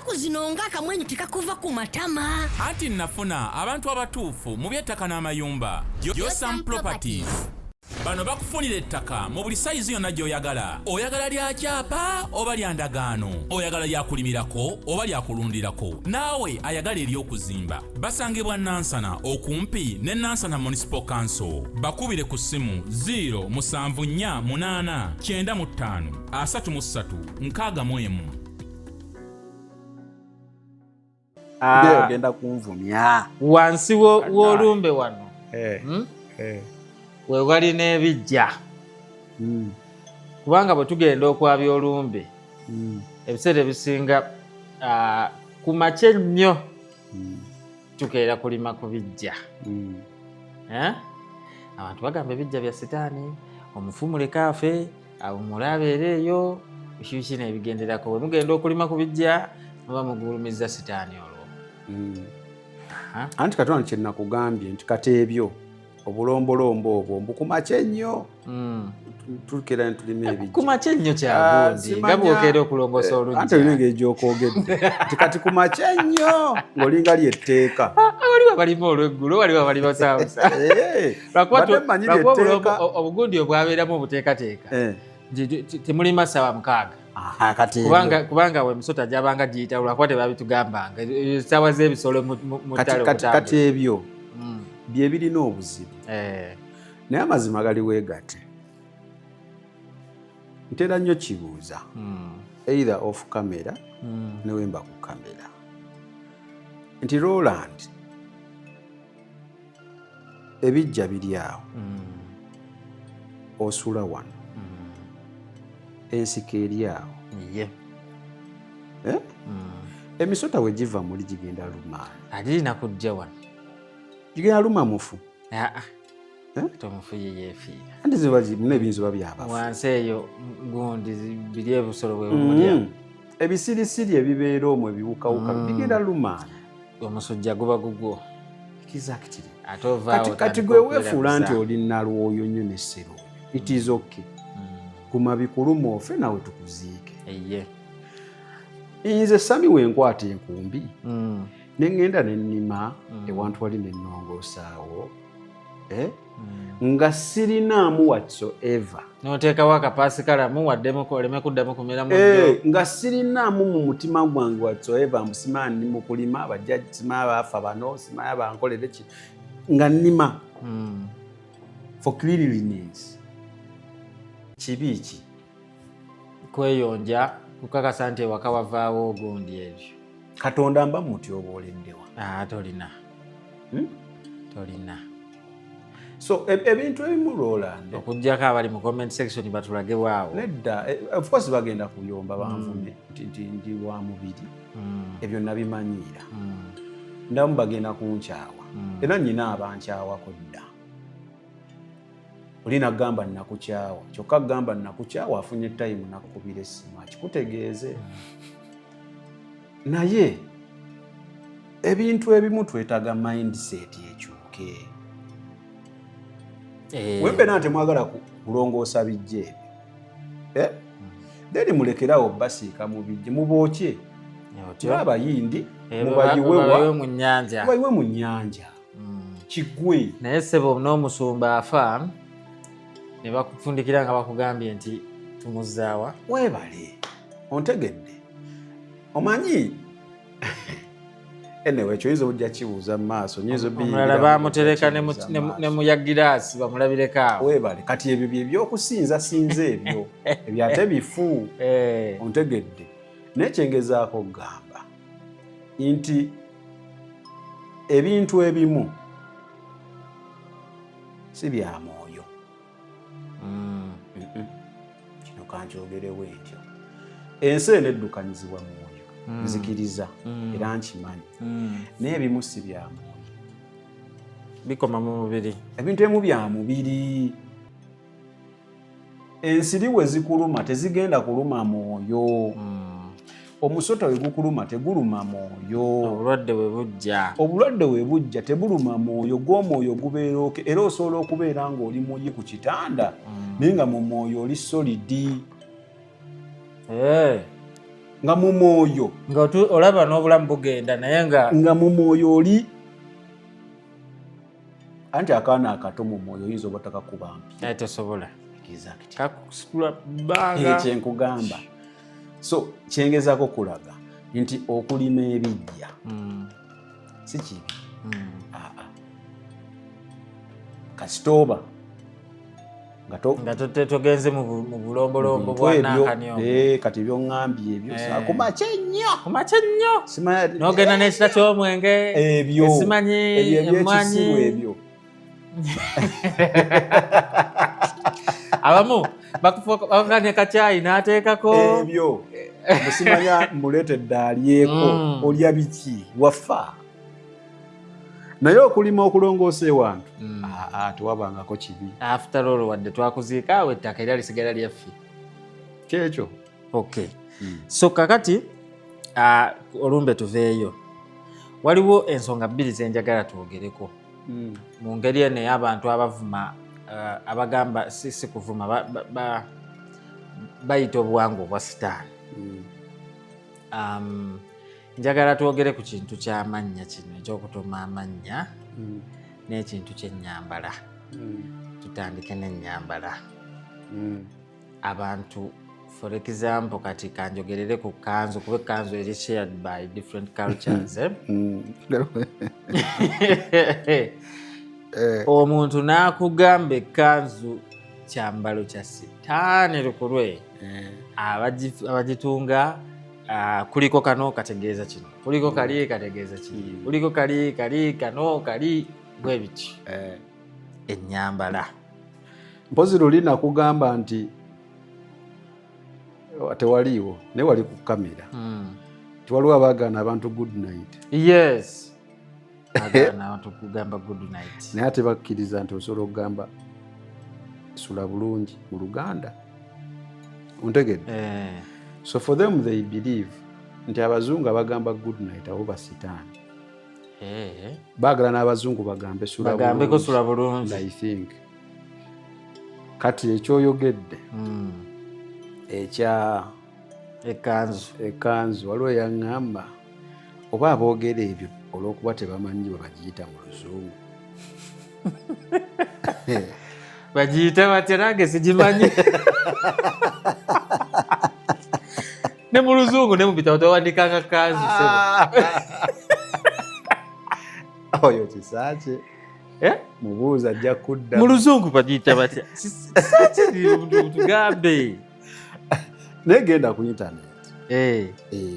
ennaku zino ng'akamwenyu tekakuva ku matama. Anti nafuna abantu abatuufu mu by'ettaka n'amayumba. Yosam Properties. Bano bakufunira ettaka mu buli sayizi yonna gy'oyagala. Oyagala lya kyapa oba lya ndagaano. Oyagala lya kulimirako oba lya kulundirako. Naawe ayagala ery'okuzimba. Basangibwa Nansana okumpi ne Nansana Municipal Council. Bakubire ku ssimu 0748533 Ogenda kunvumya wansi w'olumbe wano we wali n'ebijja kubanga bwe tugenda okwabya olumbe ebiseera ebisinga ku makya ennyo tukeera kulima ku bijja. Abantu bagamba ebijja bya sitaani, omufu muleka afe, mulabeera eyo biki n'ebigenderako. Bwe mugenda okulima ku bijja muba mugulumiza sitaani olwo. Anti katonda kye nakugambye nti kati ebyo obulombolombo obwo mbukumakya ennyo tukera ntulima ebijja kumakya ennyo kyagundi nga bwokeera okulongosa olujja. Anti olina engeri gy'okwogedde nti kati kumakya ennyo ng'olinga lyetteeka. Waliwo abalima olw'eggulo, waliwo abalima saabusa. Lwakuba obugundi obwabeeramu obuteekateeka temulima ssaawa 6. Kubanga we emisota gyabanga giyita lwakuba tebabitugambanga essaawa z'ebisolo mu ttale. Kati ebyo bye birina obuzibu naye amazima gali weegate. Ntera nnyo kibuuza either off camera ne wemba ku kamera nti Roland ebijja biri awo osula wano ensiko eri awo emisota we giva muli gigenda lumaani agirina kujja wano gigenda luma mufu tomufu yeyeefiira anti zibamuna ebinzuba byabafu wansi eyo gundi biri ebisolo bwe bumulya ebisirisiri ebibeera omwo ebiwukawuka bigenda lumaani omusujja guba gugwo. Exactly. Kati gwe weefuula nti oli nalwoyo nnyo n'essero it is okay. Kuma bikuluma ofe nawe tukuziike. Nze Sami wenkwata enkumbi nengenda nennima ewantu wali nennongoosaawo nga sirinaamu whatsoever. N'oteekawo akapasikalamu waddemu oleme kuddamu kumera mu nga sirinaamu mu mutima gwange whatsoever mbusimaa ndi mu kulima abajjaji simaa baafa bano simaa bankolere ki nga nnima for cleanliness. Kibi ki kweyonja kukakasa nti ewaka wavaawo ogundi ebyo. Katonda mba muti obooleddewa. Tolina tolina. So ebintu ebimu Roland okujjako abali mu comment section batulage bwawo nedda of course bagenda kuyomba banvume ndi wa mubiri ebyo nabimanyiira ndamu bagenda kunkyawa era nnyina abankyawako dda. Olina gamba nakukyawa kyokka gamba nakukyawa afunye time nakukubira essimu akikutegeeze. Naye ebintu ebimu twetaaga mindset ekyuke. Wembe nate mwagala kulongoosa bijja ebyo then mulekerawo basiika mu bijja mubookye abayindi mubayiwe mu nnyanja kiggwe. Naye ssebo n'omusumba afa ne bakufundikira nga bakugambye nti tumuzaawa weebale ontegedde omanyi anyway kyoyinza ojja kibuuza mu maaso omulala bamutereka ne mu ya giraasi bamulabireko awo. Weebale kati ebyo byebyokusinza ebyo ebyo ate bifu ontegedde naye kyengezaako okugamba nti ebintu ebimu si bya mwoyo. Kino kankyogerewo ekyo ensi eneddukanyizibwa mwoyo nzikiriza era nkimanyi naye ebimu si bya mwoyo bikoma mu mubiri. Ebintu ebimu bya mubiri. Ensiri we zikuluma tezigenda kuluma mwoyo. Omusota we gukuluma teguluma mwoyo. Obulwadde we bujja tebuluma mwoyo. Gw'omwoyo gubeera oke era osobola okubeera ng'oli muyi ku kitanda naye nga mu mwoyo oli solidi. nga mu mwoyo nga olaba n'obulamu bugenda naye nga mu mwoyo oli anti akaana akato mu mwoyo oyinza oba takakubampi tosobola exactly kakusitula bbanga kyenkugamba so kyengezaako kulaga nti okulima ebijja si kibi kasitooba nga togenze mu bulombolombo bwanankanyo kati byoŋŋambye ebyo kumakya ennyo n'ogenda n'ekita ky'omwenge esimanyi emmwanyi ebyo abamu bakufuka ne kacaayi n'ateekako ebyo musimanya muleetedde alyeko olya biki wafa naye okulima okulongoosa ewantu tewabangako kibi after all wadde twakuziika awo ettaka era lisigala lyaffe kyekyo okay so kakati olumbe tuveeyo waliwo ensonga bbiri zenjagala twogereko mu ngeri eno ey'abantu abavuma abagamba si kuvuma bayita obuwangwa obwa sitaani njagala twogere ku kintu ky'amannya kino ekyokutuma amannya n'ekintu ky'ennyambala tutandike n'ennyambala abantu for example kati kanjogerere ku kanzu kuba kanzu eri shared by different cultures omuntu n'akugamba ekkanzu kyambalo kya sitaani lukulwe abagitunga kuliko kano kategeeza kino kuliko kali kategeeza kino kuliko kali kano kali bwe bityo ennyambala mpozi luli nakugamba nti tewaliiwo naye wali ku kamera tiwaliwo abagaana abantu good night yes agaana abantu kugamba good night naye ate bakkiriza nti osobola okugamba sula bulungi mu Luganda ontegedde so for them they believe nti abazungu abagamba good night abo basitaani baagala n'abazungu bagambeko sula bulungi I think kati ekyoyogedde ekya ekanzu waliwo yaŋŋamba oba aboogera ebyo olw'okuba tebamanyi bwe bagiyita mu Luzungu bagiyita batya nange sigimanyi ne mu Luzungu ne mu bitabo tewandikanga kanzu oyo kisaakye mubuuza ajja kudda mu Luzungu bagiyita batya tugambe naye genda ku intaneti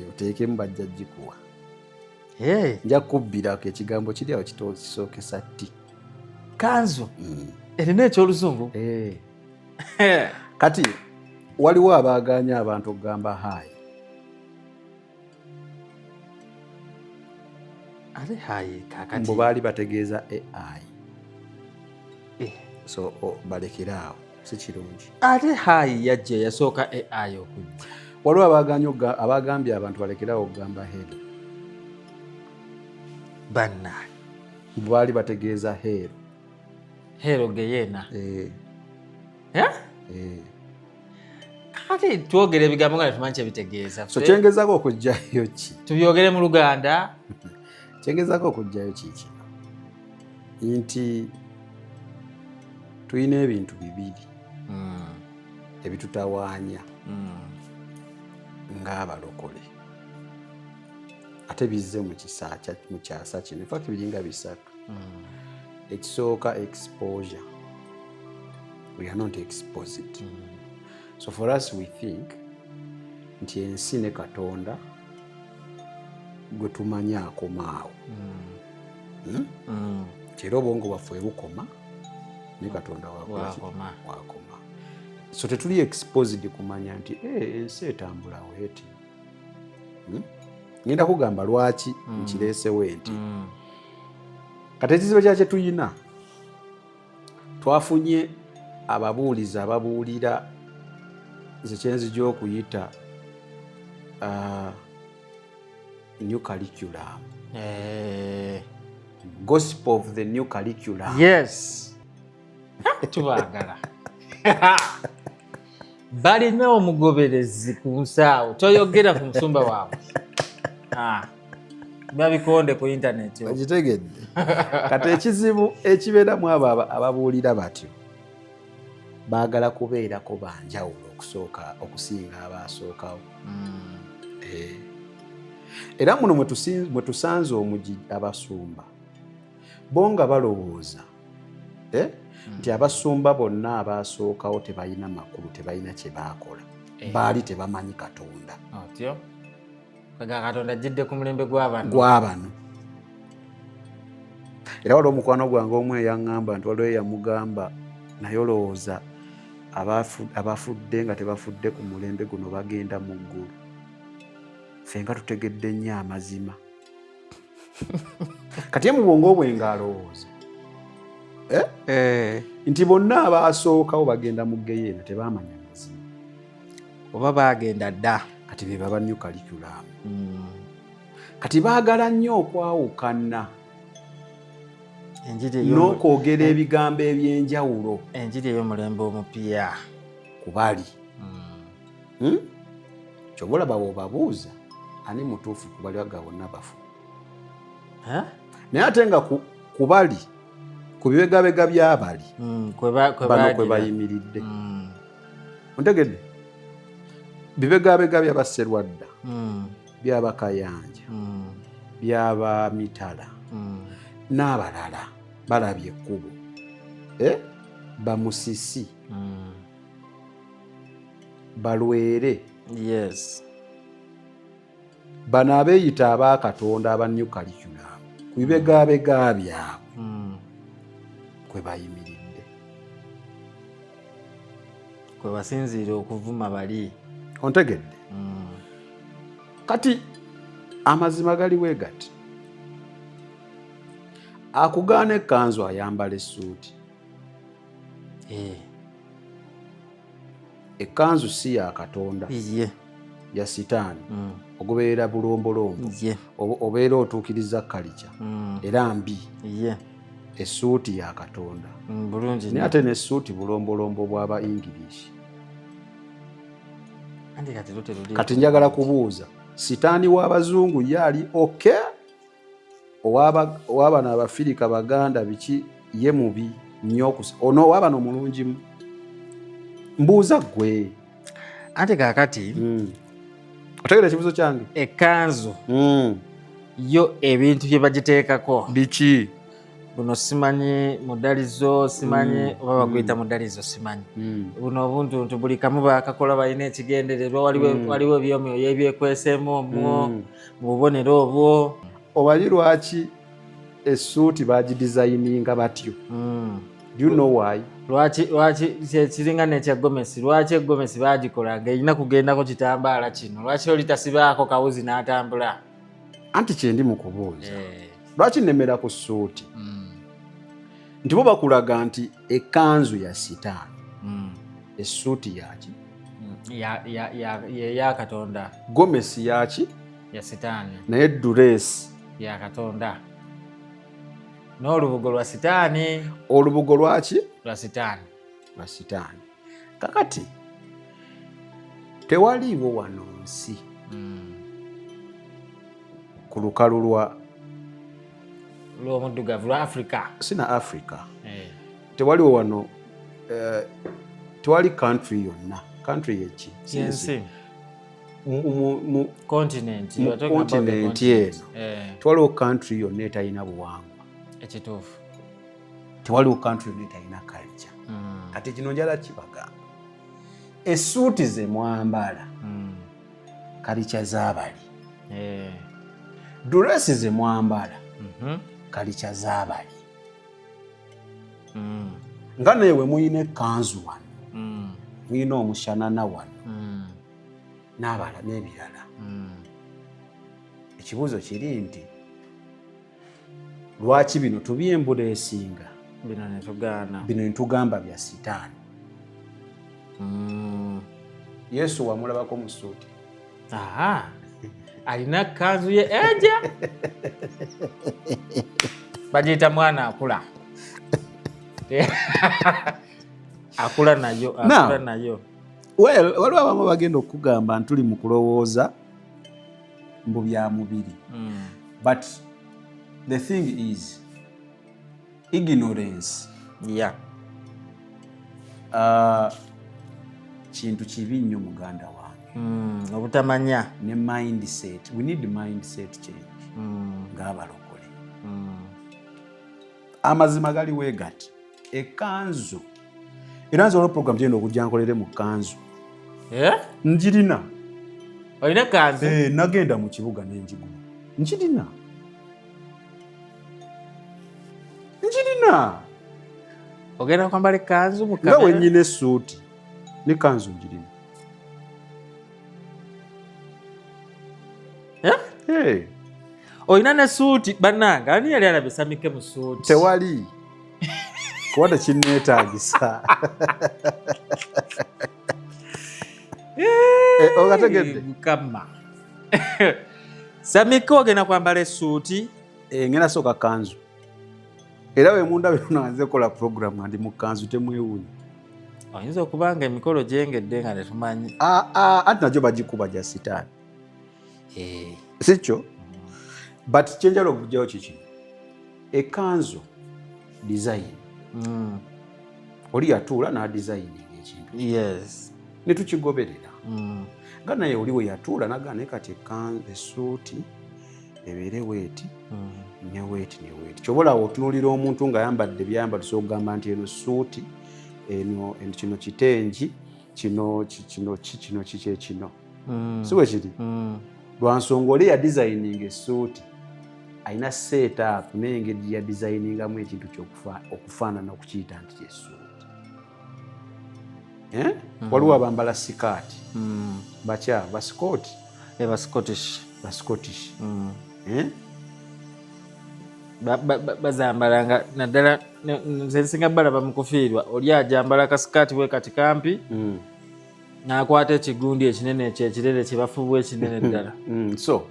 oteekemu bajja gikuwa nja kubbirako ekigambo kiri awo kisookesa ti kanzu erina ekyoluzungu kati waliwo abaaganya abantu okugamba hayi ate hayi kakati mbu baali bategeeza AI so balekere awo si kirungi ate hayi yajja yasooka AI okujja waliwo abagambye abantu balekerawo okugamba hero banna mbu baali bategeeza hero geyeena kati twogere ebigambo nga tetumanyi kyebitegeeza so kyengezaako okugjayo ki tubyogere mu Luganda kyengezaako okugjayo kikino nti tulina ebintu bibiri ebitutawaanya ng'abalokole ate bizze mu kyasa kino infact biringa bisatu ekisooka exposure we are not exposed so for us we think nti ensi ne Katonda gwe tumanyi akomaawo kyera obwongo bwaffe bukoma ne Katonda wakoma so tetuli exposed kumanya nti ensi etambula weeti ngenda kugamba lwaki nkireesewo enti kati ekizibu kyakye tuyina twafunye ababuulizi ababuulira zekyenzija okuyita new curriculum gospel of the new curriculum yes tubagala balina omugoberezi ku nsaawo toyogera ku musumba waabwe babikonde ku intaneti okitegedde kati ekizibu ekibeeramu abo ababuulira batyo baagala kubeerako banjawulo okusinga abaasookawo era muno mwe tusanze omugi abasumba bo nga balowooza nti abasumba bonna abaasookawo tebalina makulu tebalina kye baakola baali tebamanyi Katonda Katonda ajjidde ku mulembe gw'abano era waliwo omukwano gwange omu eyaŋŋamba nti waliwo eyamugamba naye olowooza abafudde nga tebafudde ku mulembe guno bagenda mu ggulu ffe nga tutegedde nnyo amazima kati mu bwongo bwe ng'alowooza nti bonna abaasookawo bagenda mu geyeena tebaamanya mazima oba baagenda dda kati be baba new curriculum kati baagala nnyo okwawukana n'okwogera ebigambo eby'enjawulo enjiri ey'omulembe omupiira ku bali kyobalaba bw'obabuuza ani mutuufu ku bali aga bonna bafu naye ate nga ku bali ku bibegabega by'abali bano kwe bayimiridde ontegedde bibegabega by'abasserwadda by'abakayanja by'abamitala n'abalala balabye ekkubo bamusisi balwere bano abeeyita abaakatonda aba new curriculum ku bibegabega byabwe kwe bayimiridde kwe basinziira okuvuma bali ontegedde kati amazima galiwe gati akugaana ekkanzu ayambala essuuti ekkanzu si ya Katonda ya sitaani ogubeera bulombolombo obeera otuukiriza kalica era mbi essuuti ya Katonda naye ate n'essuuti bulombolombo bw'aba English kati njagala kubuuza sitaani w'abazungu ye ali oke owabano abafirika baganda biki ye mubi nnyo ono owabano mulungimu mbuuza ggwe ate kaakati otegera ekibuzo kyange ekkanzu yo ebintu bye bagiteekako biki buno simanyi mudalizo simanyi oba baguyita mudalizo simanyi buno obuntuntu buli kamu bakakola balina ekigendererwa waliwo ebyomwoyo ebyekweseemu omwo mu bubonero obwo obanyi lwaki essuuti bagidizayininga batyo do you know why lwaki kiringa nekya Gomesi lwaki egomesi bagikola nga erina kugendako kitambaala kino lwaki olitasibaako kawuzi n'atambula anti kyendi mu kubuuza lwaki nemera ku ssuuti nti bo bakulaga nti ekkanzu ya sitaani essuuti yaki ya Katonda gomesi yaki ya sitaani naye dureesi ya Katonda n'olubugo lwa sitaani olubugo lwaki lwa sitaani kakati tewaliiwo wano nsi ku lukalu lw'omuddugavu lwa Africa sina Africa tewaliwo wano tewali country yonna country yeki yensi mu continent eno tewaliwo country yonna etalina buwangwa ekituufu tewaliwo country yonna etalina culture kati kino njala kibagamba essuuti ze mwambala kalica z'abali duresi ze mwambala kalica z'abali nga newe muyina ekkanzu wano muyina omushanana wano n'abala n'ebirala ekibuuzo kiri nti lwaki bino tubyembula esinga bino netugamba bya sitaani Yesu wamulabako mu ssuuti alina kanzu ye eja bagiyita mwana akula akula nayo waliwo abamu bagenda okugamba ntuli mu kulowooza mbu bya mubiri. But the thing is ignorance kintu kibi nnyo muganda wange. Obutamanya ne mindset, we need mindset change ng'abalokole. Amazima gali weegati ekanzu era nze olwo program gyenda okujja nkolere mu kanzu njirina. Olina kanzu? Nagenda mu kibuga n'enjigula njirina. Ogenda kwambala ekanzu mu kamera? Nga wennyina essuuti ne kanzu njirina. Olina ne suuti bannange, ani yali alabye Samike mu suuti? Tewali kuba tekinneetaagisa. Ogategedde Mukama. Samike ogenda kwambala essuuti? Ngenda sooka kanzu. Era we mundabye nze kola program ndi mu kanzu temwewuunya. Oyinza okuba nga emikolo gyengedde nga tetumanyi. Anti nagyo bagikuba gya sitaani. Sikyo? But kyenjala okugyawo kiki ekanzu design. Oli yatuula n'adesigning ekintu ne tukigoberera. Nga naye oli we yatuula naga naye kati essuuti ebeere weeti ne weeti ne weeti. Kyobola otunuulira omuntu ng'ayambadde byambalo okugamba nti eno ssuuti eno kino kitengi kino kiki ekino. Si bwe kiri? Lwansonga oli ya designing essuuti alina set up n'engeri ya designingamu ekintu okufaanana okukiyita nti kyessuuti. Waliwo abambala sikaati bakya basikooti Scottish bazambalanga naddala nze nsinga balaba mu kufiirwa. Oli ajambala kasikaati we kati kampi n'akwata ekigundi ekinene ekyo ekirere kye bafuubwa ekinene ddala. So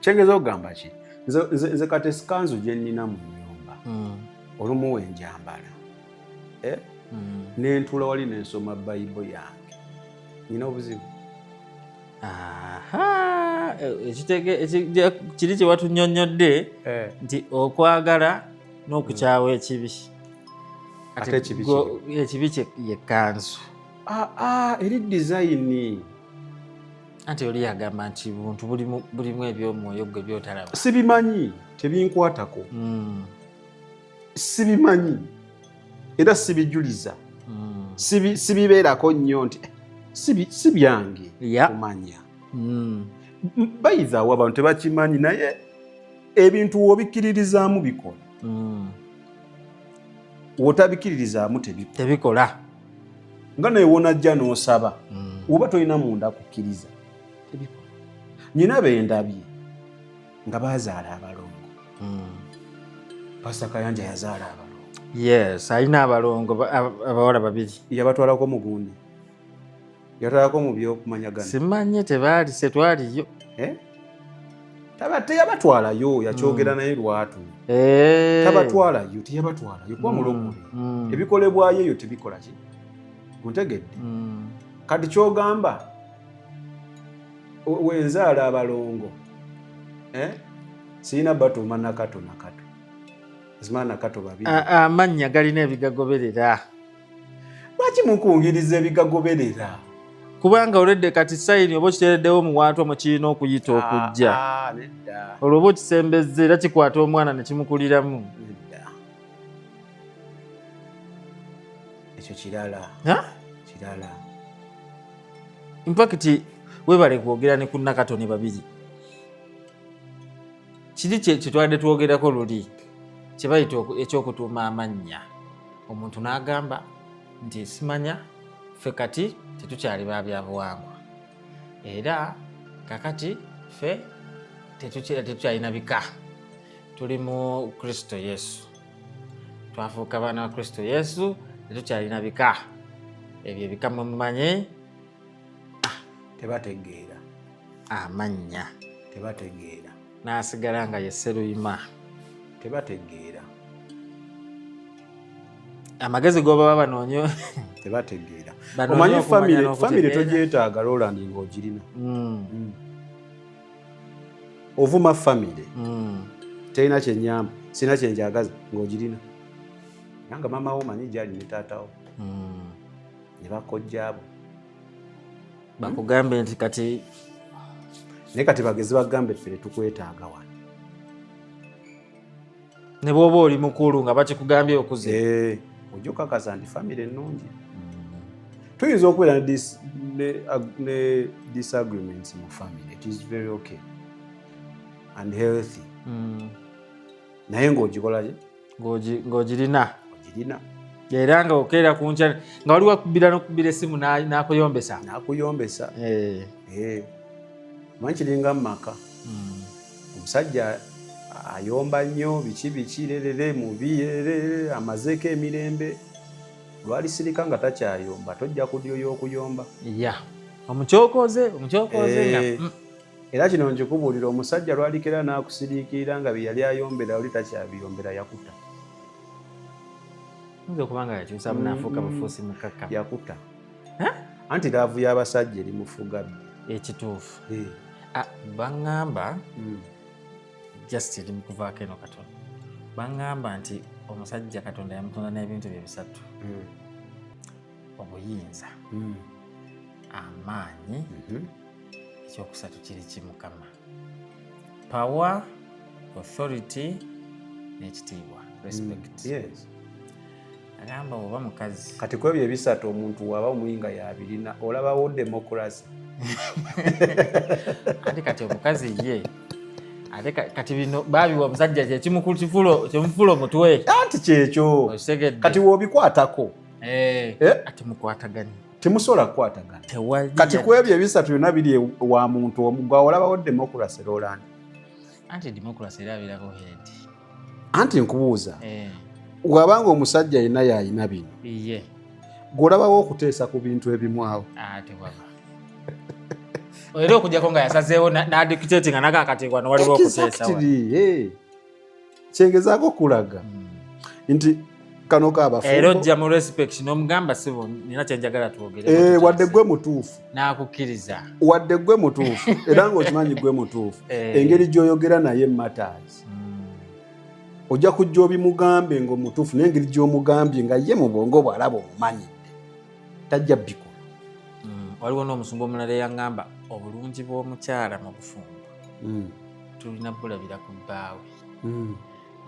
kyengeza okugamba ki nze kati esikanzu gye nnina mu nnyumba olumu wenjambala n'entuula wali n'ensoma bayibo yange nina obuzibu. Kiri kye watunnyonnyodde nti okwagala n'okukyawa ekibi. Ate ekibi ye kanzu. Eri design. Anti oli yagamba nti buntu bulimu ebyomwoyo gwe byotalaba. Sibimanyi, tebinkwatako. Sibimanyi era sibijuliza. Sibibeerako nnyo nti si byange kumanya. Bayizaawo abantu tebakimanyi naye ebintu w'obikkiririzaamu bikola. W'otabikiririzaamu tebikola. Nga naye wonajja n'osaba oba tolina munda kukkiriza tebikola. Nyina bendabye nga bazaala abalongo. Pastor Kayanja yazaala abalongo. Yes, alina abalongo abawala babiri. Yabatwalako mugundi. Yatwalako mu by'okumanyagana. Simanye tebaali setwaliyo. Teyabatwalayo yakyogera naye lwatu. Tabatwalayo teyabatwalayo kuba mulokole. Ebikolebwayo eyo tebikola ki? Ontegedde. Kati kyogamba wenzaala abalongo sirina batuuma nakato zimana nakato babiri. Amannya galina ebigagoberera. Lwaki mukungiriza ebigagoberera? Kubanga oledde kati sayini oba okiteereddewo mu wantu mu kirina okuyita okujja. Olwo oba okisembezza era kikwata omwana ne kimukuliramu. Ekyo kirala. In fact webale kwogera ne ku nakato ne babiri. Kiri kye twadde twogerako luli kye bayita ekyokutuuma amannya. Omuntu n'agamba nti simanya ffe kati tetukyali ba byabuwangwa era kakati ffe tetukyalina bika, tuli mu Kristo Yesu, twafuuka baana wa Kristo Yesu, tetukyalina bika. Ebyo ebika mumanye tebategeera amannya, tebategeera n'asigala nga ye Sseruyima, tebategeera amagezi g'oba banoonye tebategeera. Omanyi famire togyetaaga Roland ng'ogirina. Ovuma famire terina kyenyamba sina kyenjagaza ng'ogirina. Nanga maama wo manyi gyali ne taata wo ne bakojjaabo bakugambe nti kati naye kati bagezi bagambe ffe tukwetaaga wano ne bw'oba oli mukulu nga bakikugambye okuze ojja okakasa nti famire ennungi. Tuyinza okubeera ne disagreements mu family. It is very okay and healthy. Naye ng'ogikolaki ng'ogirina era nga okeera ku nkya nga wali wakubira n'okubira essimu n'akuyombesa manyi kiringa mu maka omusajja ayomba nnyo biki lerere mubi amazeeko emirembe lwalisirika nga takyayomba tojja kudyoyo okuyomba omukyokoze era kino nkikubuulira omusajja lwalikera n'akusiriikirira nga bye yali ayombera oli takyabiyombera yakutta okubanga yakyusa munaafuuka bufuusi mukakka yakutta anti laavu y'abasajja eri mufuga ekituufu baŋŋamba just eri mukuvaako eno Katonda baŋŋamba nti omusajja Katonda yamutonda n'ebintu bye bisatu obuyinza amaanyi ekyokusatu kiri kimukama power authority n'ekitiibwa respect. Agamba oba mukazi kati kwebyo ebisatu omuntu waba omuyinga yabirina olabawo demokrasi ate kati omukazi ye ate kati bino babiwa omusajja kyemufuula omutwe anti kyekyo kati woobikwatako ate mukwataganye temusobola kukwatagana kati kwebyo ebisatu byonna biri wa muntu omugwa olabawo demokrasi Roland anti demokrasi era abirako heedi anti nkubuuza wabanga omusajja yina yayina bino gwolabawo okuteesa ku bintu ebimu awo era okujjako nga yasazeewo n'adictate nga nagakateekwa nowaliwo okuteesa kyengezaako okulaga nti kano kaabafumbo era ojja mu respect n'omugamba sibo nina kyenjagala twogere wadde gwe mutuufu n'akukkiriza wadde gwe mutuufu era ng'okimanyi gwe mutuufu engeri gy'oyogera naye matters ojja kujja obimugambe ng'omutuufu n'engeri gy'omugambye nga ye mu bwongo bw'alaba omumanyidde tajja bikola. Waliwo n'omusumba omulala eyaŋŋamba obulungi bw'omukyala mu bufumbo tulina bulabira ku bbaawe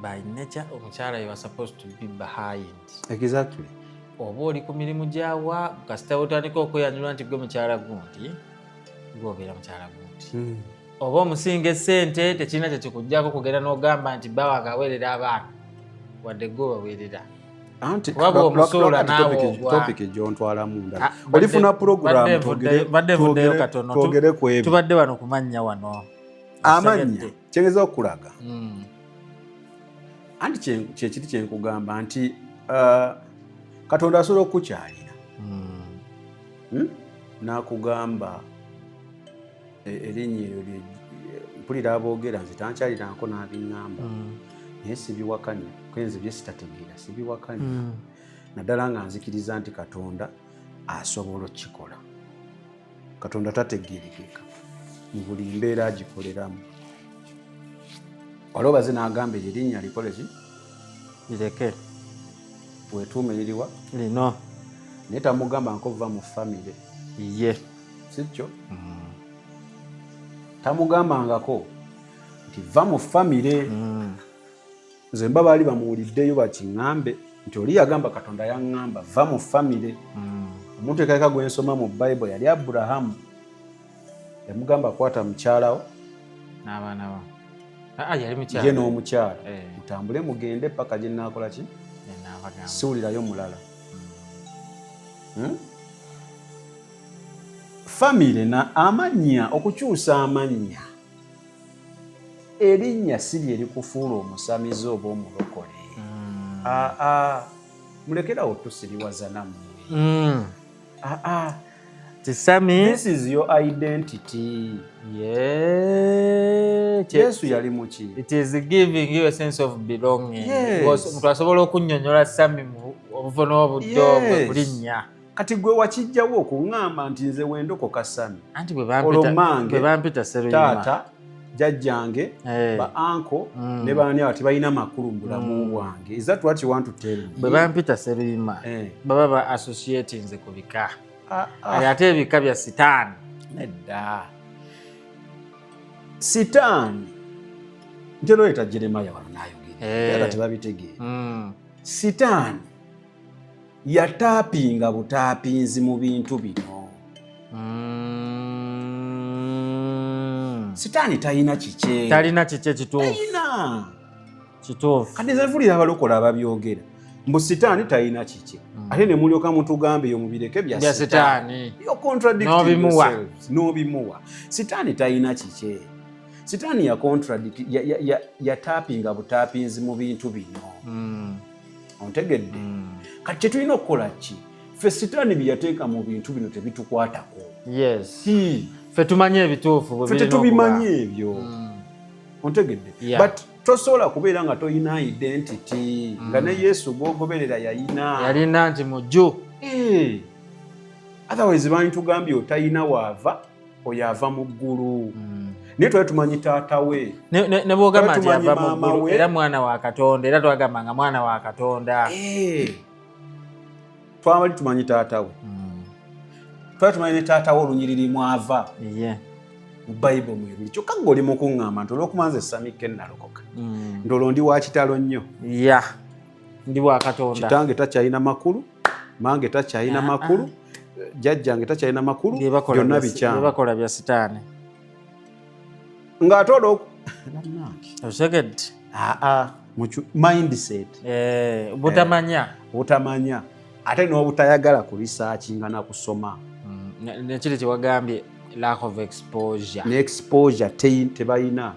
by nature omukyala you are supposed to be behind. Exactly. Oba oli ku mirimu gyawa kasita otandika okweyanjula nti gwe mukyala gundi gwobeera mukyala gundi oba omusinga essente tekirina kyekikuggyako kugenda n'ogamba nti bba wange aweerera abaana wadde gwe baweerera anti waba omusuula naawe topic gyontwalamu ndala olifuna program badde katono twogere ku ebyo tubadde wano kumanya wano amannya kyengeza okulaga anti kyekiri kyenkugamba nti Katonda asobola okukyalira n'akugamba erinnya eryo mpulira aboogera nze tankyaliranko n'abiŋŋamba naye sibiwakanya kwenze bye sitategeera sibiwakanya naddala nga nzikiriza nti Katonda asobola okukikola. Katonda tategeerekeka mu buli mbeera agikoleramu. Waliwo baze n'agamba eryo erinnya likole ki lireke wetuume liriwa lino naye tamugamba nkova mu famire ye sikyo tamugambangako nti va mu famire nze mba baali bamuwuliddeyo bakiŋŋambe nti oli yagamba Katonda yaŋŋamba va mu famire. Omuntu ekaika gwe nsoma mu Bible yali Aburahamu yamugamba kwata mukyalawo n'abaana ba ye n'omukyala mutambule mugende paka gye naakola ki siwulirayo mulala. Famire na amannya okukyusa amannya erinnya si lye likufuula omusamize oba omulokole. Mulekerawo tusiriwaza nammwe. This is your identity. Yesu yali muki? It is giving you a sense of belonging. Omuntu asobola okunnyonnyola Sami mu obuvo n'obuddo bwe bulinnya. kati gwe wakijjawo okuŋŋamba nti nze wendokoka Sami anti olomange bampita Seruyima taata jajjange ba anko ne baani abo tebalina makulu mu bulamu bwange. Is that what you want to tell me? bwe bampita Seruyima baba ba associate nze ku bika ate ebika bya sitaani nedda sitaani ntero leta Jeremiah wano n'ayogera era tebabitegeera. Sitaani yataapinga butaapinzi mu bintu bino. Sitaani talina kike kituufu kati nze nfulira abalokola ababyogera mbu sitaani talina kike ate ne mulyoka mutugambe eyo mubireke bya sitaani n'obimuwa. Sitaani talina kike. Sitaani yataapinga butaapinzi mu bintu bino. Ontegedde kati kye tulina okukola ki? Ffe sitaani bye yateeka mu bintu bino tebitukwatako. Ffe tumanyi ebituufu ffe tetubimanyi ebyo. Ontegedde but tosobola kubeera nga toyina identity nga ne Yesu gwogoberera yalina nti mujju. Otherwise bani tugambye otayina waava oyo ava mu ggulu. Naye twali tumanyi taata we ne bwogamba nti ava mu ggulu era mwana wa Katonda era twagambanga mwana wa Katonda. Twali tumanyi taata we twali tumanyi ne taata we olunyiriri mwava mu Bible mweruli. Kyokka ng'oli mu kuŋŋamba nti olw'okumanza essamike nalokoka ndolo ndi wa kitalo nnyo. Ndi wa Katonda. Kitange takyalina makulu, mange takyalina makulu, jjajjange takyalina makulu, byonna bikyamu. Bakola bya sitaani. Ng'ate osegedde mindset butamanya ate n'obutayagala kulisaakinga na kusoma. Nekiri kyewagambye lack of exposure. Ne exposure tebayina.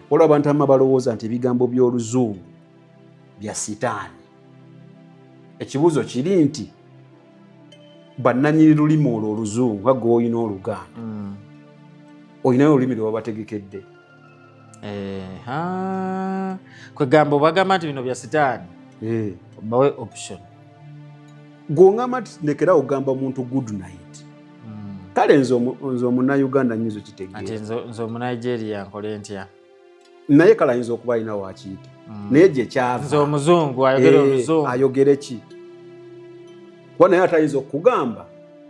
Olwo abantu abamu balowooza nti ebigambo by'Oluzungu bya sitaani. Ekibuuzo kiri nti bannannyini lulimi olwo Oluzungu nga gw'olina Oluganda olinayo olulimi lwe babategekedde. Kwegamba obagamba nti bino bya sitaani bawe option. Gw'ongamba nti lekera ogamba omuntu good night. Kale nze omunnayuganda nnyinza okitegeera. Ati nze omunigeria nkole ntya? Naye kale ayinza okuba alina wakiyita. Naye gye kyava. Nze omuzungu ayogera Oluzungu. Ayogere ki? Kuba naye ate ayinza okugamba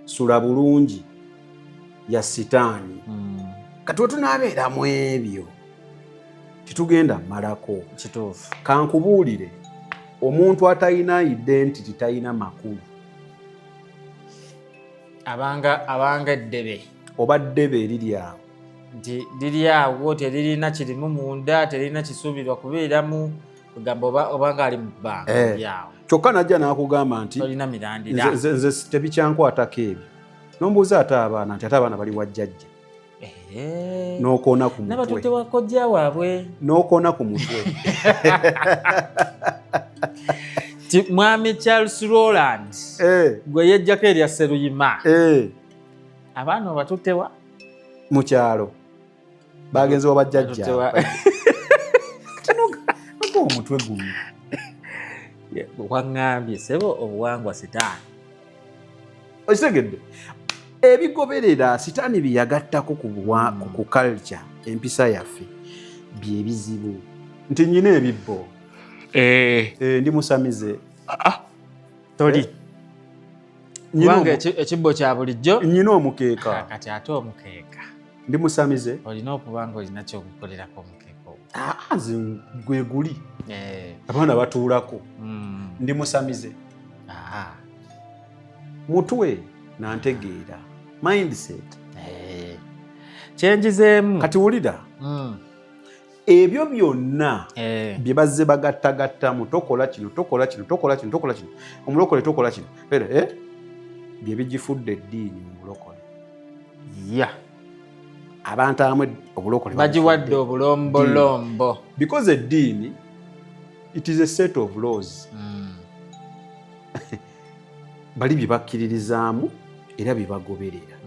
sula bulungi ya sitaani. Kati we tunaabeera mu ebyo titugenda malako. Kituufu. Kankubuulire omuntu atalina identity talina makulu. Abanga eddebe oba ddebe eriri awo nti liri awo teririna kirimu munda teririna kisuubirwa kubeeramu kugamba obanga ali mu bbanga lyawo. Kyokka najja n'akugamba nti tolina mirandira. Nze tebikyankwatako ebyo. Nombuuza ate abaana nti ate abaana bali wa jjajja. N'okoona ku mutwe. N'abatutte wa kojja waabwe. N'okoona ku mutwe. Mwami Charles Rowland gwe yejjako erya Seruyima abaana batutte wa? Mu kyalo bagenze wa bajjajja. Omutwe gumu waŋŋambye sebo obuwangwa sitaani. Okitegedde ebigoberera sitaani bye yagattako ku culture empisa yaffe bye bizibu. Nti nnyina ebibbo ndi musamize. Toli kubanga ekibbo kya bulijjo. Nnyina omukeeka. Kati ate omukeeka ndi musamize. Olina okuba nga olina kyogukolerako omukeeka ogwo. Nze gwe guli abaana batuulako. Ndi musamize. Mutwe nantegeera mindset kyenjizeemu. Kati wulira ebyo byonna bye bazze bagattagattamu tokola kino tokola kino tokola kino tokola kino omulokole tokola kino bye bigifudde eddiini mu bulokole. Abantu abamu obulokole bagiwadde obulombolombo because eddiini it is a set of laws. Bali bye bakkiririzaamu era bye bagoberera.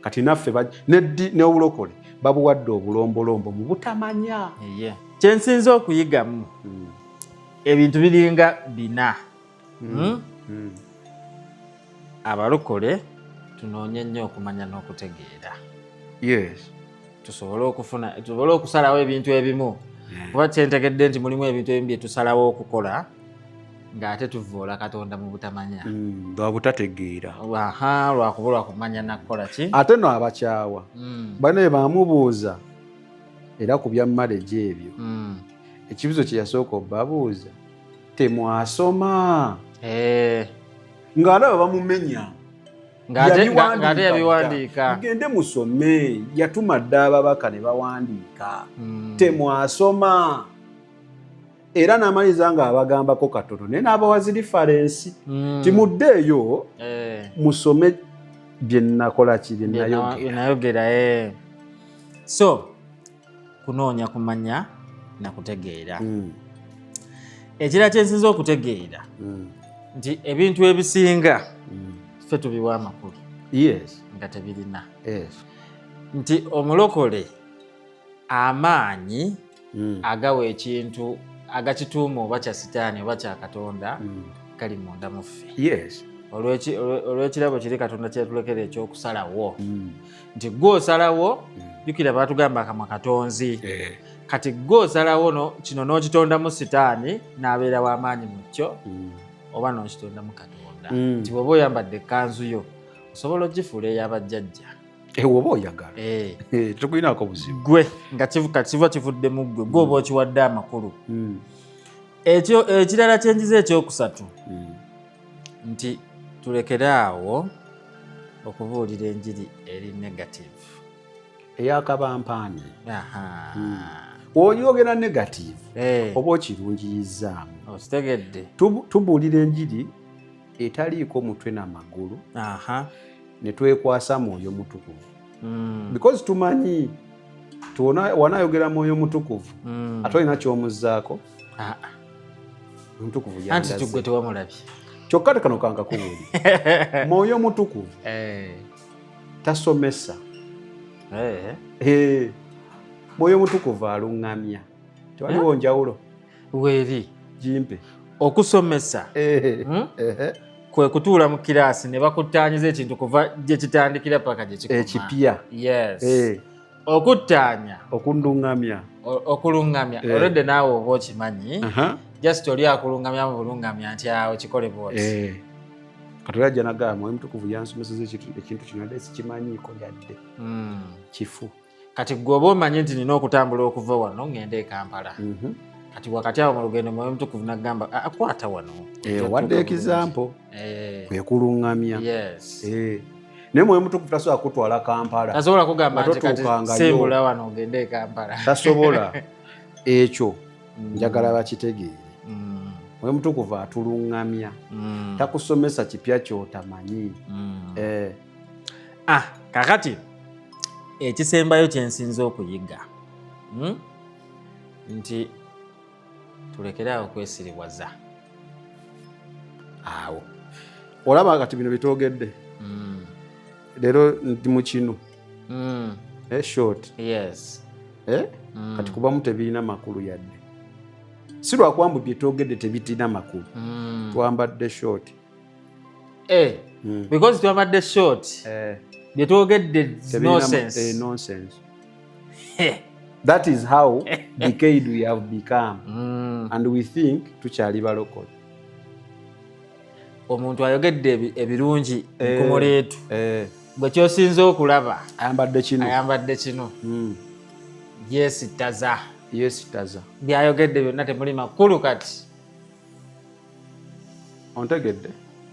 Kati naffe n'obulokole babuwadde obulombolombo mu butamanya. Kyensinza okuyigamu ebintu biringa bina. abalokole tunoonye nnyo okumanya n'okutegeera. Yes. Tusobole okusalawo ebintu ebimu. Kuba kyentegedde nti mulimu ebintu ebimu bye tusalawo okukola ng'ate tuvvoola Katonda mu butamanya. Lwa butategeera. Lwakuba lwakumanya nakukola ki? Ate no abakyawa. Bano bye baamubuuza era ku bya marriage ebyo. Ekibuzo kye yasooka obbabuuza temwasoma. Ng'alaba bamumenya. Ng'ate yabiwandiika. Mugende musome. Yatuma dda ababaka ne bawandiika. Temwasoma. Era n'amaliza ng'abagambako katono naye n'abawazi difference. Timuddeeyo musome bye nakola ki bye nayogera. So kunoonya kumanya na kutegeera. Ekira kyensinza okutegeera nti ebintu ebisinga ffe tubiwa amakulu nga tebirina. Nti omulokole amaanyi agawa ekintu agakituuma oba kya sitaani oba kya Katonda kali munda mu ffe. Olw'ekirabo kiri Katonda kyetulekera ekyokusalawo nti gw'osalawo jjukira baatugamba akamwa katonzi. Kati gw'osalawo kino n'okitondamu sitaani n'abeera w'amaanyi mu kyo oba n'okitondamu Katonda. Nti bw'oba oyambadde ekkanzu yo osobola ogifuula ey'abajjajja. Woba oyagala. Tukulinaako buzibu. Gwe nga kiva kivudde mu ggwe gw'oba okiwadde amakulu. Ekyo ekirala kyenjiza ekyokusatu nti tulekere awo okubuulira enjiri eri negative. Eyakabampaani. W'oyogera negative oba okirungiyizaamu. Okitegedde. Tubuulira enjiri etaliiko mutwe n'amagulu ne twekwasa Mwoyo Mutukuvu. Because tumanyi wanayogera Mwoyo Mutukuvu ate olina ky'omuzzaako. Mutukuvu yangaze. Anti tugwe tewamulabye. Kyokka kano kankakubuulira. Mwoyo Mutukuvu tasomesa. Mwoyo Mutukuvu aluŋŋamya. Tewaliwo njawulo. Weeri. Jimpe. Okusomesa kwe kutuula mu kiraasi ne bakuttaanyiza ekintu kuva gye kitandikira paka gye kikoma. Ekipya. Yes. Okuttaanya. Okunduŋŋamya. Okuluŋŋamya. Olwedde naawe oba okimanyi. Just oli akulungamya mu bulungamya nti awo kikole bwoti. Katonda ajja n'agamba Mwoyo Mutukuvu yansomeseza ekintu kino naye sikimanyiiko yadde. Kifu. Kati gwe oba omanyi nti nina okutambula okuva wano ngende e Kampala. Kati wakati awo mu lugendo Mwoyo Mutukuvu n'agamba akwata wano. Wadde ekizampo. Kwe kuluŋŋamya. Yes. Naye Mwoyo Mutukuvu tasobola kutwala Kampala. Tasobola kugamba nti kati simbula wano ogende e Kampala. Tasobola. Ekyo njagala bakitegeere. Mwoyo Mutukuvu atuluŋŋamya. Takusomesa kipya ky'otamanyi. Kakati ekisembayo kyensinza okuyiga nti tulekere awo kwesiriwaza. Awo olaba kati bino bitwogedde leero ndi mu kinu short. Yes. Kati kubamu tebirina makulu yadde. Si lwakuba bye twogedde tebitina makulu. Twambadde short. Because twambadde short. Bye twogedde nonsense. Nonsense. That is how decayed we have become. And we think tukyali balokole. Omuntu ayogedde ebirungi nkumu leetu. Bwe kyosinza okulaba ayambadde kino. Yeesitaza. Byayogedde byonna temuli makulu kati. Ontegedde?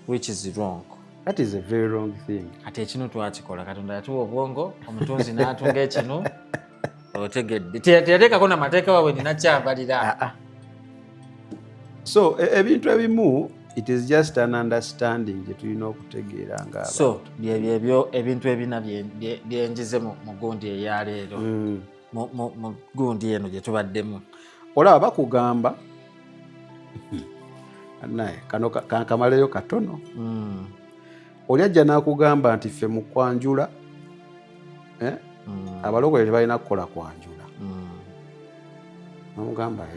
Which is wrong. That is a very wrong thing. Kati ekinu twakikola Katonda yatuwa obwongo omutunzi n'atunga ekinu. Otegedde. Teyateekako n'amateeka waabwe nina kyambalira. So ebintu ebimu it is just an understanding gye tulina okutegeera ng'abantu. So byebyo ebintu ebina byenjize mu gundi eyaleero. Mu gundi eno gye tubaddemu. Olaba bakugamba naye kano kamaleyo katono. Oli ajja n'akugamba nti ffe mu kwanjula abalokole tebalina kukola kwanjula. N'omugamba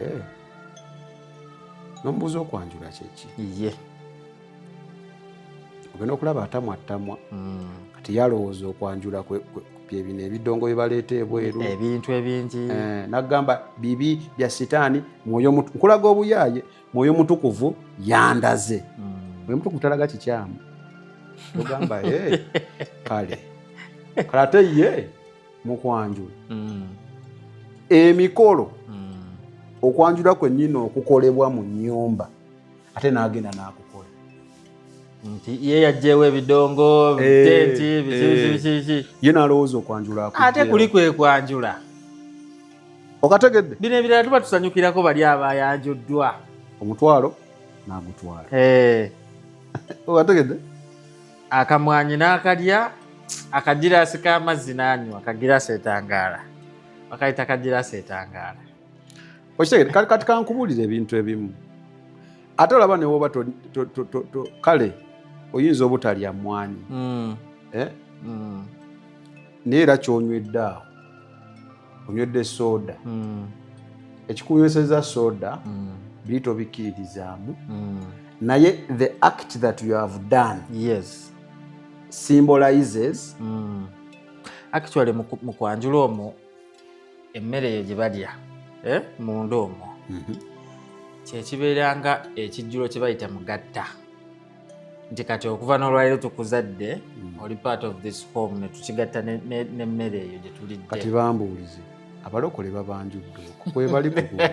n'omubuuza okwanjula kyeki. ogenda okulaba atamwa kati yalowooza okwanjula bye bino ebidongo bye baleeta ebweru ebintu ebingi n'agamba bibi bya sitaani nkulaga obuyaaye mwoyo mutukuvu yandaze mwoyo mutukuvu talaga kikyamu ogamba kale ate ye mukwanjula emikolo okwanjula kwennyini okukolebwa mu nnyumba ate n'agenda n'akukola nti ye yajjeewo ebidongo tenti biki ye n'alowooza okwanjula ate kuli kwe kwanjula okategedde bino ebirala tuba tusanyukirako bali abayanjuddwa omutwalo n'agutwala okategedde akamwanyi n'akalya akagiraasi k'amazzi n'anywa akagiraasi etangaala bakayita kagiraasi etangaala okitegedde kati kankubuulira ebintu ebimu ate olaba ne woba kale oyinza obutalya mwanyi naye era kyonywedde awo onywedde soda ekikunyweseza soda biri tobikkiririzaamu naye the act that you have done symbolizes actually mu kwanjula omwo emmere eyo gye balya munda omwo kyekibeeranga ekijjulo kye bayita mugatta nti kati okuva n'olwaliro tukuzadde oli part of this home ne tukigatta n'emmere eyo gye tulidde kati bambuulize abalokole babanjudde okwo kwe bali kubuuza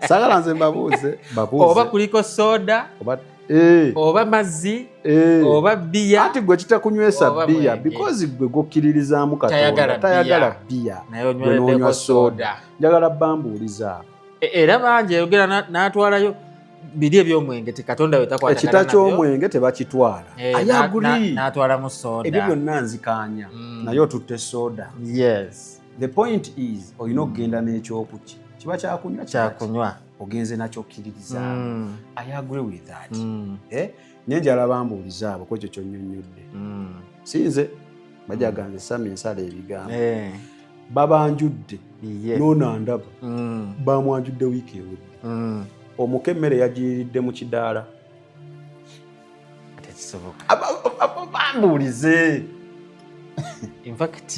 saagala nze mbabuuze oba kuliko soda oba mazzi oba bbiya anti gwe kitakunywesa bbiya because gwe gokkiririzaamu Katonda tayagala bbiya gwe n'onywa soda njagala bambuuliza abo era bangi eyogera n'atwalayo biri eby'omwenge ti Katonda we takwata ekita ky'omwenge tebakitwala ayaguli n'atwalamu soda ebyo byonna nzikaanya naye otutte soda the point is olina okugenda n'ekyokuki kiba kyakunywa ogenze nakyo okkiririzaamu I agree with that naye njala bambuuliza abo kwekyo kyonnyonnyodde sinze bajaganze sami nsala ebigambo babanjudde noonandaba bamwanjudde wiiki ewedde omuka emmere yagiridde mu kidaala tekisoboka bambuulize in fact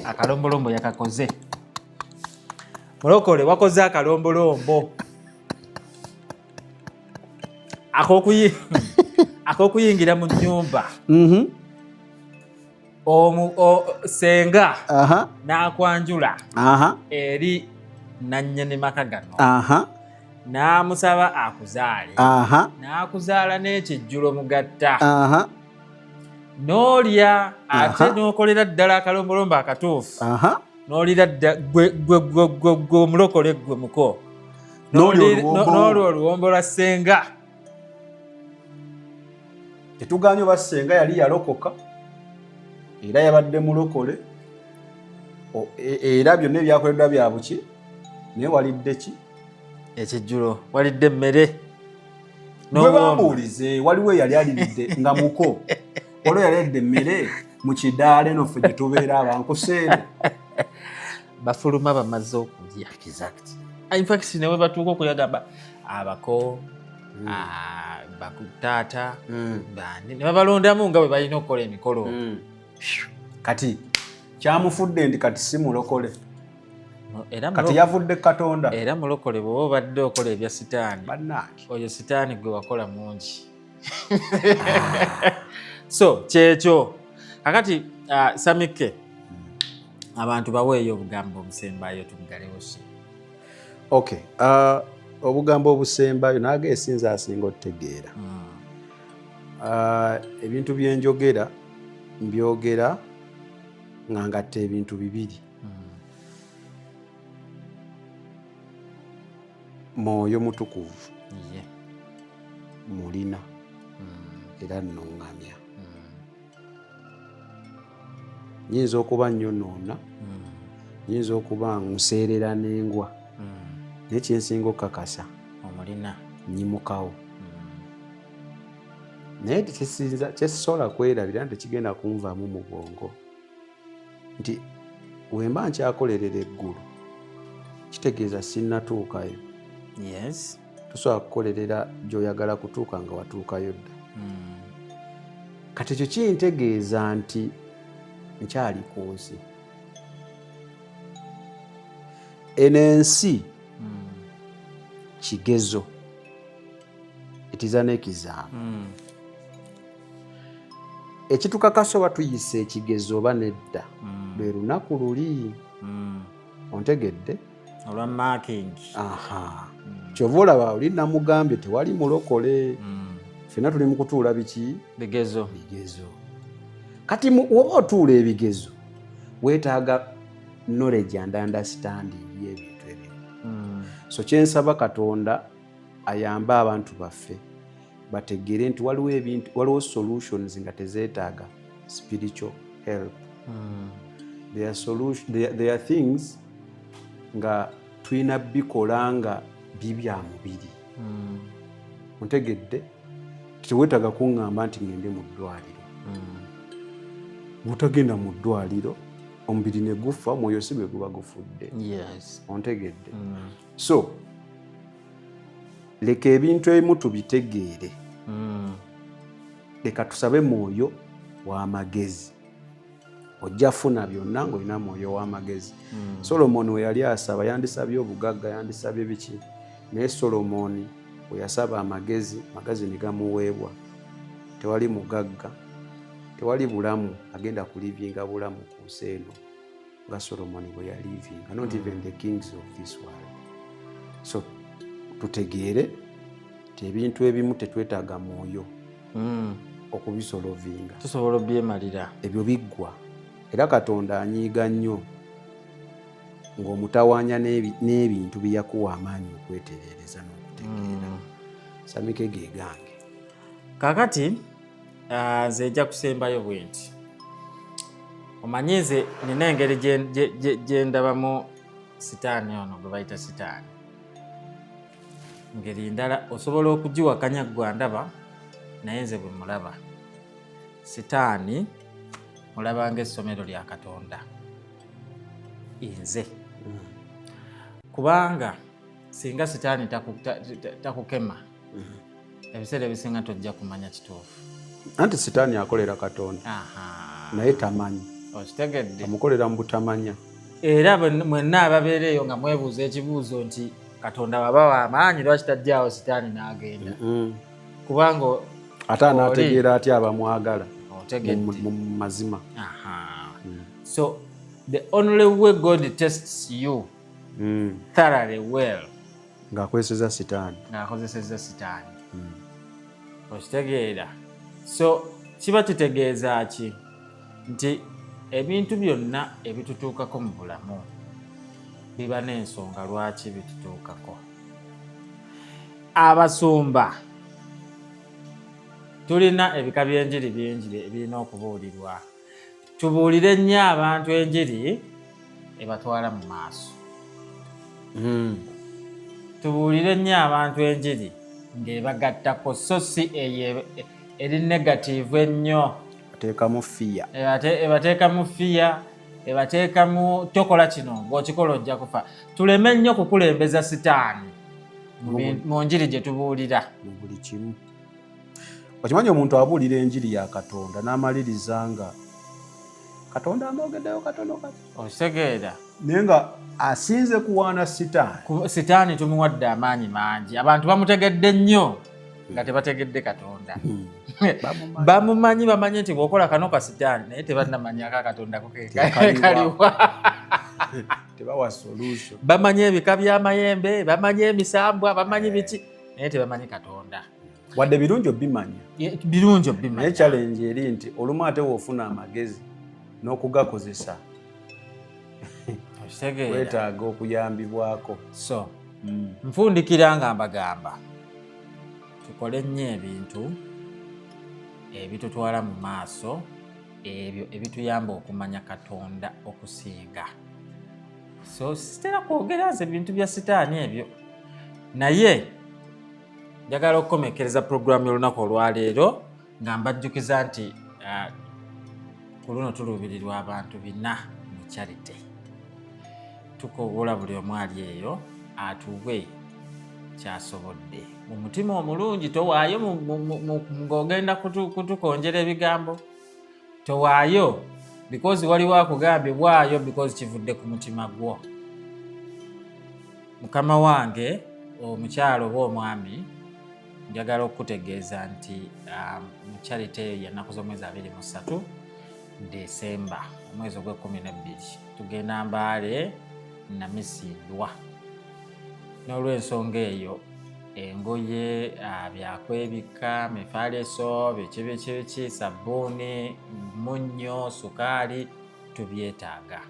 akalombolombo yakakoze mulokole wakoze akalombolombo ak'okuyingira mu nnyumba senga n'akwanjula eri nannyini maka gano n'amusaba akuzaale n'akuzaala n'ekijjulo mugatta n'olya ate n'okolera ddala akalombolombo akatuufu n'olira gwe omulokole gwe muko n'olya oluwombo lwa senga tetuganye oba senga yali yalokoka era yabadde mulokole era byonna ebyakoleddwa bya buki naye walidde ki ekijjulo walidde emmere gwe bambuulize waliwo eyali aliridde nga muko olwo yali alidde emmere mu kidaala eno ffe gye tubeera abankuseere bafuluma bamaze okulya infact newe batuuka okuyagamba abako bakutaata bandi ne babalondamu nga bwe balina okukola emikolo kati kyamufudde nti kati si mulokole kati yavudde Katonda era mulokole bw'oba obadde okola ebya sitaani bannange oyo sitaani gwe wakola mungi so kyekyo kakati Samike abantu baweeyo obugambo obusembayo tubugalewo si okay obugambo obusembayo naage esinza asinga otutegeera ebintu byenjogera mbyogera nga ngatta ebintu bibiri mwoyo mutukuvu mulina era nnoŋŋamya nyinza okuba nnyonoona nyinza okuba nkuseerera n'engwa naye kyensinga okukakasa omulina nyimukawo naye kyesisobola kwerabira nti kigenda kunvaamu mu bwongo nti wemba nkyakolerera eggulu kitegeeza sinnatuukayo yes tosobola kukolerera gy'oyagala kutuuka nga watuukayo dda kati ekyo kintegeeza nti nkyali ku nsi. Eno ensi kigezo, it is an exam. Ekitukakasa oba tuyise ekigezo oba nedda lwe lunaku luli. Ontegedde? Olwa marking. Kyova olaba oli namugambye tewali mulokole. Ffenna tuli mu kutuula biki? Bigezo. Kati woba otuula ebigezo weetaaga knowledge and understanding y'ebintu ebyo. So kyensaba Katonda ayambe abantu baffe bategeere nti waliwo solutions nga tezeetaaga spiritual help. There are things nga tulina bikola nga bibya mubiri. Ontegedde? Teweetaaga kuŋŋamba nti ngende mu ddwaliro. Bw'otagenda mu ddwaliro omubiri ne gufa, omwoyo si bwe guba gufudde. Ontegedde? So leka ebintu ebimu tubitegeere. Leka tusabe mwoyo w'amagezi. Ojja funa byonna ng'olina mwoyo w'amagezi. Solomoni we yali asaba yandisabye obugagga, yandisabye biki, naye Solomoni we yasaba amagezi ne gamuweebwa. Tewali mugagga, tewali bulamu agenda kulivinga bulamu ku nsi eno nga Solomoni bwe yalivinga, not even the kings of this world. So tutegeere nti ebintu ebimu tetwetaaga mwoyo okubisolovinga, tusobola obyemalira. Ebyo biggwa. Era Katonda anyiiga nnyo ng'omutawaanya n'ebintu bye yakuwa amaanyi okwetereereza n'okutegeera. Samike ge gange. Kaakati nze nja kusembayo bwe nti omanyi nze nina engeri gye ndabamu sitaani ono gwe bayita sitaani. Ngeri ndala osobola okugiwakanya gwe ndaba, naye nze bwe mulaba sitaani mulaba ng'essomero lya Katonda nze. Kubanga singa sitaani takukema ebiseera ebisinga tojja kumanya kituufu. Anti sitaani akolera Katonda naye tamanyi. Okitegedde? Amukolera mu butamanya. Era mwenna ababeera eyo nga mwebuuza ekibuuzo nti Katonda baba w'amaanyi lwaki tajjaawo sitaani n'agenda? Kubanga ate anaategeera atya abamwagala mu mazima. So the only way God tests you thoroughly well ng'akozeseza sitaani. Okitegeera? So kiba kitegeeza ki? Nti ebintu byonna ebitutuukako mu bulamu biba n'ensonga lwaki bitutuukako. Abasumba tulina ebika by'enjiri bingi ebirina okubuulirwa. Tubuulire nnyo abantu enjiri ebatwala mu maaso. Tubuulire nnyo abantu enjiri ng'ebagattako, so si eyo eri negatiivu ennyo. Ebateekamu fiya, ebateekamu tokola kino, bw'okikola ojja kufa. Tuleme nnyo kukulembeza sitaani mu njiri gye tubuulira. Mu buli kimu. Okimanyi omuntu abuulira enjiri ya Katonda n'amaliriza nga Katonda amwogeddeyo katono kati. Okitegeera? Naye nga asinze kuwaana sitaani. Sitaani tumuwadde amaanyi mangi. Abantu bamutegedde nnyo nga tebategedde Katonda. Bamumanyi, bamanyi nti bw'okola kano ka sitaani, naye tebannamanyako Katonda kaliwa. Tebawa solution. Bamanyi ebika by'amayembe, bamanyi emisambwa, bamanyi biki, naye tebamanyi Katonda. Wadde birungi obimanya. Birungi obimanya. Naye challenge eri nti olumu ate woofuna amagezi n'okugakozesa weetaaga okuyambibwako. So nfundikira nga mbagamba tukole nnyo ebintu ebitutwala mu maaso, ebyo ebituyamba okumanya Katonda okusinga. So sitera kwogera nze ebintu bya sitaani ebyo, naye njagala okukomekereza puroguramu y'olunaku olwaleero nga mbajjukiza nti ku luno tuluubirirwa abantu 4 mu charity. Tukoowola buli omu ali eyo atuwe kyasobodde. Mu mutima omulungi towaayo ng'ogenda kutukonjera ebigambo, towaayo because waliwo akugambye waayo because kivudde ku mutima gwo. Mukama wange omukyalo oba omwami, njagala okutegeeza nti mu charity eyo yennaku z'omwezi 23 Desemba omwezi ogw'12 tugenda Mbale Namisindwa. N'olw'ensonga eyo engoye, byakwebika, mifaleso, biki, sabbuuni, munnyo, sukaali tubyetaaga.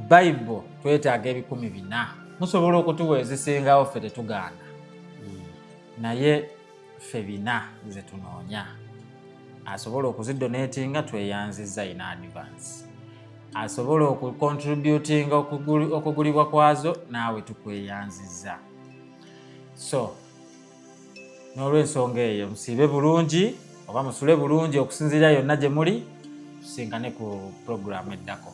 Bible twetaaga 400. Musobola okutuwa ezisingawo ffe tetugaana. Naye ffe 4 ze tunoonya. Asobola okuzidonatinga tweyanzizza in advance. Asobola okucontributinga okugulibwa kwazo naawe tukweyanzizza. So n'olw'ensonga eyo musiibe bulungi oba musule bulungi okusinziira yonna gye muli, tusinkane ku puroguramu eddako.